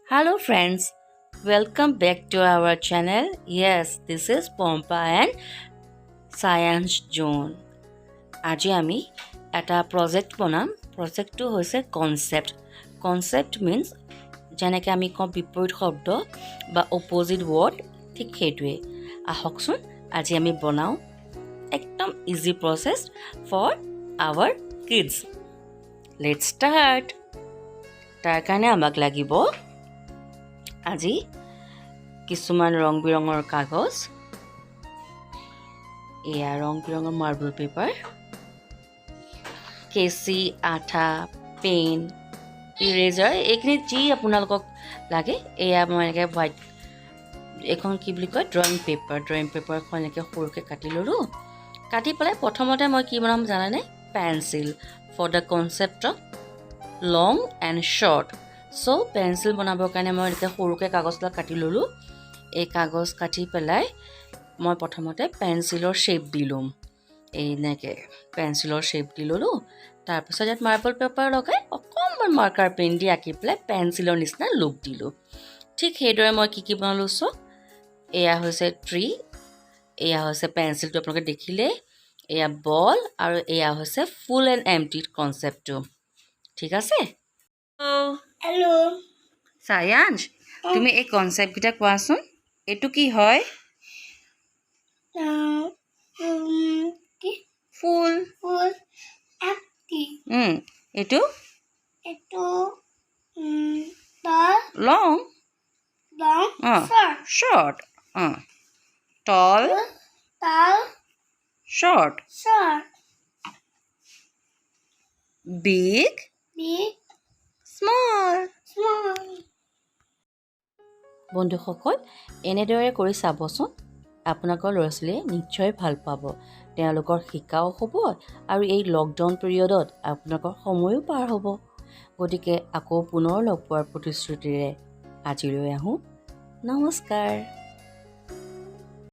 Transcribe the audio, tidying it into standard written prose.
Hello friends, welcome back to our channel. Yes, this is Pompa and Science Zone. আজি আমি এটা project বনাম। প্ৰজেক্টটো হৈছে কনসেপ্ট। কনসেপ্ট মিন্স যেনেকৈ আমি কওঁ বিপৰীত শব্দ বা অপোজিট ৱৰ্ড, ঠিক সেইটোৱে। আহকচোন আজি আমি বনাওঁ একদম easy process for our kids. Let's start. তাৰ কাৰণে আমাক লাগিব আজি কিছুমান ৰং বিৰঙৰ কাগজ, এয়া ৰং বিৰঙৰ মাৰ্বল পেপাৰ, কেঁচি, আঠা, পেন, ইৰেজাৰ, এইখিনি যি আপোনালোকক লাগে। এয়া মই এনেকৈ হোৱাইট, এইখন কি বুলি কয় ড্ৰয়িং পেপাৰ। ড্ৰয়িং পেপাৰখন এনেকৈ সৰুকৈ কাটি ল'লোঁ। কাটি পেলাই প্ৰথমতে মই কি বনাম জানানে? Pencil for the concept of long and short. So' pencil বনাবৰ কাৰণে মই এনেকৈ সৰুকৈ কাগজবিলাক কাটি ল'লোঁ। এই কাগজ কাটি পেলাই মই প্ৰথমতে পেঞ্চিলৰ শ্বেপ দি ল'ম। এনেকৈ পেঞ্চিলৰ শ্বেপ দি ল'লোঁ। তাৰপিছত ইয়াত মাৰ্বল পেপাৰ লগাই অকণমান মাৰ্কাৰ পেন দি আঁকি পেলাই পেঞ্চিলৰ নিচিনা লুক দিলোঁ। ঠিক সেইদৰে মই কি বনালোঁ চ' এয়া হৈছে ট্ৰী, এয়া হৈছে পেঞ্চিলটো আপোনালোকে দেখিলে, এয়া বল, আৰু এয়া হৈছে ফুল এণ্ড এম্পটি কনচেপ্টটো। ঠিক আছে? হেল্ল' সায়াঞ্চ, তুমি এই কনচেপ্টকেইটা কোৱাচোন। এইটো কি হয়? কি ফুল। ফুল এম্পটি। এইটো এইটো তল লং। লং short short. Tall, tall short, short big, big small. Small. বন্ধুসকল, এনেদৰে কৰি চাবচোন, আপোনালোকৰ ল'ৰা ছোৱালীয়ে নিশ্চয় ভাল পাব। তেওঁলোকৰ শিকাও হ'ব আৰু এই লকডাউন পিৰিয়ডত আপোনালোকৰ সময়ো পাৰ হ'ব। গতিকে আকৌ পুনৰ লগ পোৱাৰ প্ৰতিশ্ৰুতিৰে আজিলৈ আহোঁ। নমস্কাৰ।